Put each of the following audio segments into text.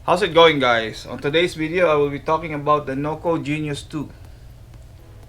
How's it going, guys? On today's video I will be talking about the Noco Genius 2.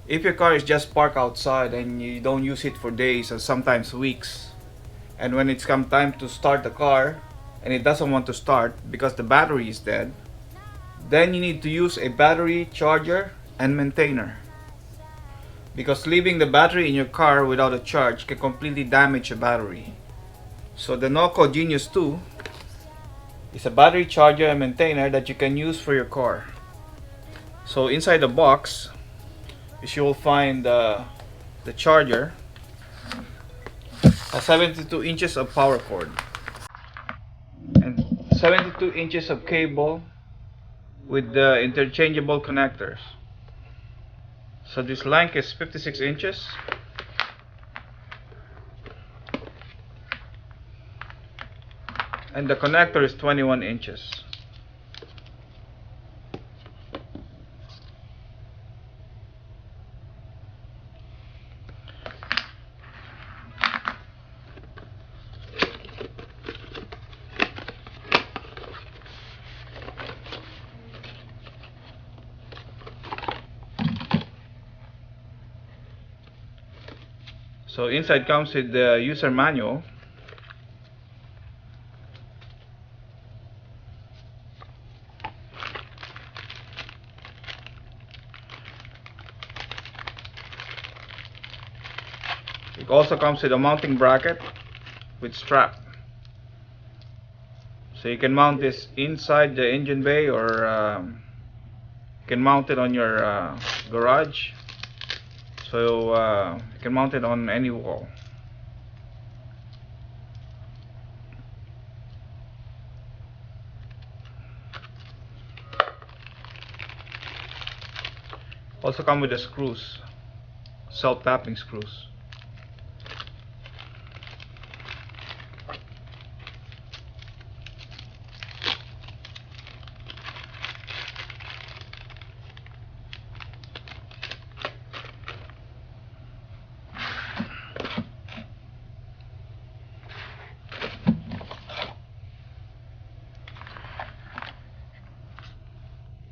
If your car is just parked outside and you don't use it for days or sometimes weeks, and when it's come time to start the car and it doesn't want to start because the battery is dead, then you need to use a battery charger and maintainer, because leaving the battery in your car without a charge can completely damage the battery. So the Noco Genius 2 is a battery charger and maintainer that you can use for your car. So inside the box you will find the charger, a 72 inches of power cord, and 72 inches of cable with the interchangeable connectors. So this length is 56 inches. And the connector is 21 inches. So inside comes with the user manual. It also comes with a mounting bracket with strap. So you can mount this inside the engine bay, or you can mount it on your garage. So you can mount it on any wall. Also come with the screws, self-tapping screws.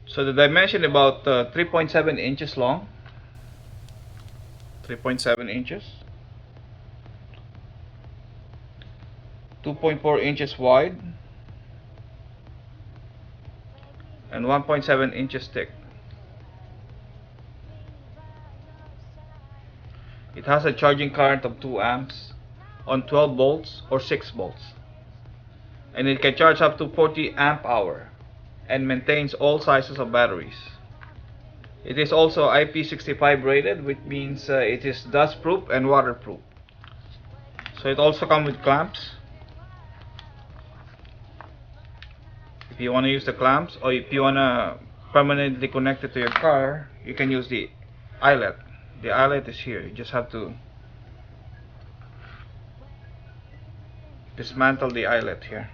So the dimension about 3.7 inches long, 3.7 inches, 2.4 inches wide, and 1.7 inches thick. It has a charging current of 2 amps on 12 volts or 6 volts, and it can charge up to 40 amp hour and maintains all sizes of batteries. It is also IP65 rated, which means it is dust proof and waterproof. So it also comes with clamps. If you want to use the clamps, or if you want to permanently connect it to your car, you can use the eyelet. The eyelet is here. You just have to dismantle the eyelet here.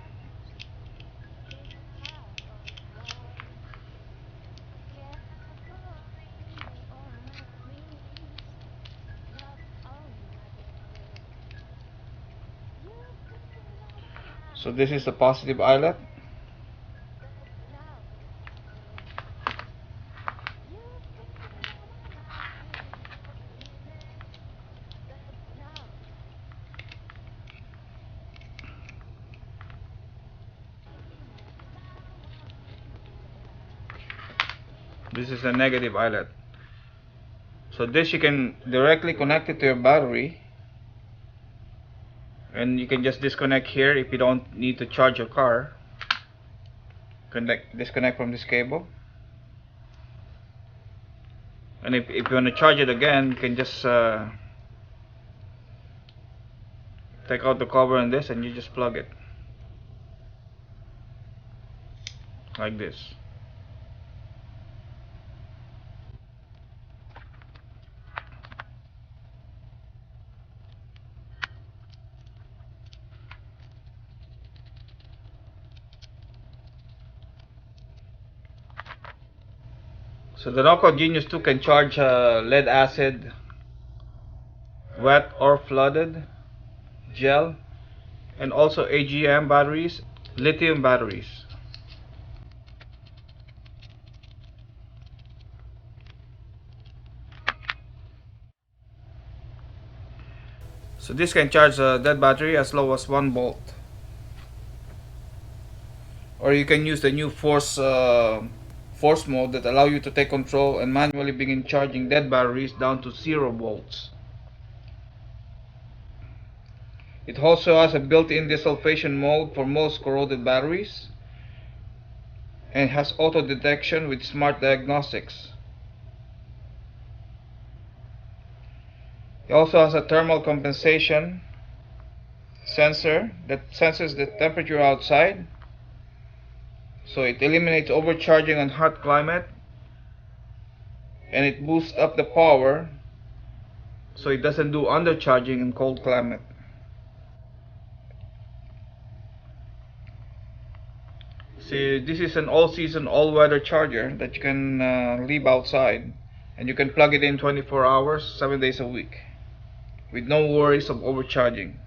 So this is the positive eyelet. This is a negative eyelet. So this you can directly connect it to your battery, and you can just disconnect here if you don't need to charge your car. Disconnect from this cable, and if you want to charge it again, you can just take out the cover on this and you just plug it like this. So the Noco Genius 2 can charge lead acid, wet or flooded, gel, and also AGM batteries, lithium batteries. So this can charge a dead battery as low as 1 volt. Or you can use the new force mode that allow you to take control and manually begin charging dead batteries down to 0 volts. It also has a built-in desulfation mode for most corroded batteries and has auto detection with smart diagnostics. It also has a thermal compensation sensor that senses the temperature outside, so it eliminates overcharging on hot climate, and it boosts up the power so it doesn't do undercharging in cold climate. See, this is an all-season, all-weather charger that you can leave outside, and you can plug it in 24 hours, 7 days a week, with no worries of overcharging.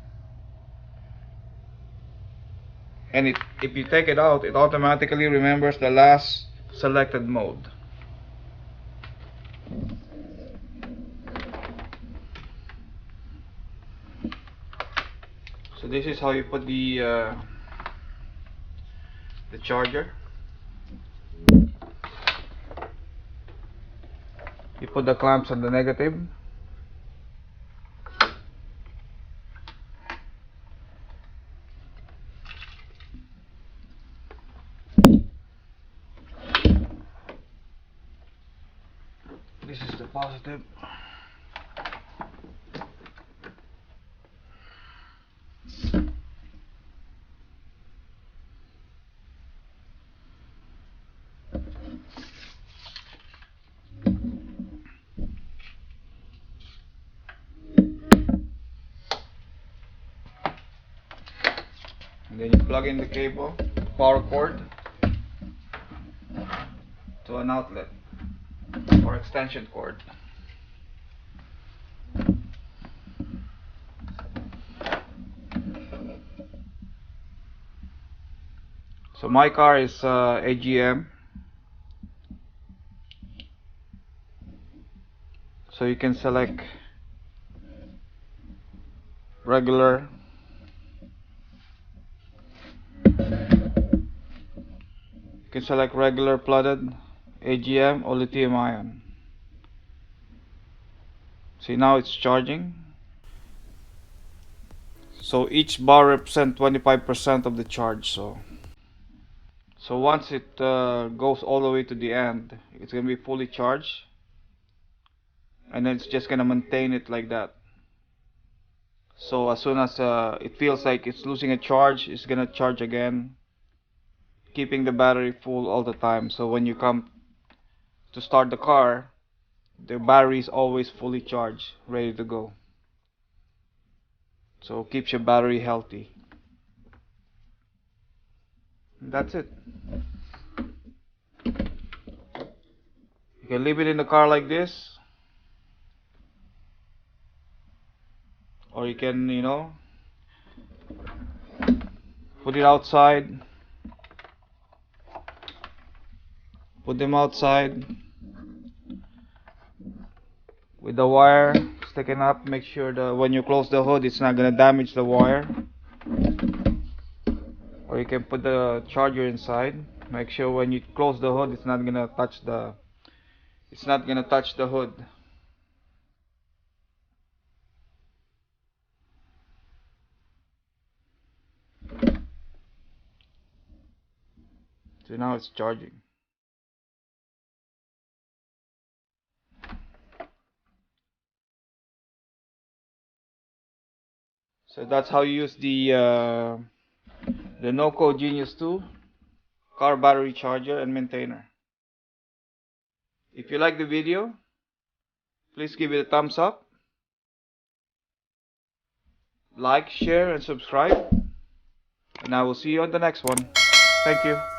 And if you take it out, it automatically remembers the last selected mode. So this is how you put the charger. You put the clamps on the negative. This is the positive. And then you plug in the cable, power cord, to an outlet or extension cord. So my car is AGM, so you can select regular, flooded, AGM, or lithium ion. See, now it's charging. So each bar represents 25% of the charge. So once it goes all the way to the end, it's gonna be fully charged, and then it's just gonna maintain it like that. So as soon as it feels like it's losing a charge, it's gonna charge again, keeping the battery full all the time. So when you come to start the car, the battery is always fully charged, ready to go. So it keeps your battery healthy. And that's it. You can leave it in the car like this, or you can, put it outside. Put them outside with the wire sticking up. Make sure that when you close the hood, it's not gonna damage the wire. Or you can put the charger inside. Make sure when you close the hood, it's not gonna touch the hood. So now it's charging. So that's how you use the Noco Genius 2 car battery charger and maintainer. If you like the video, please give it a thumbs up, like, share, and subscribe. And I will see you on the next one. Thank you.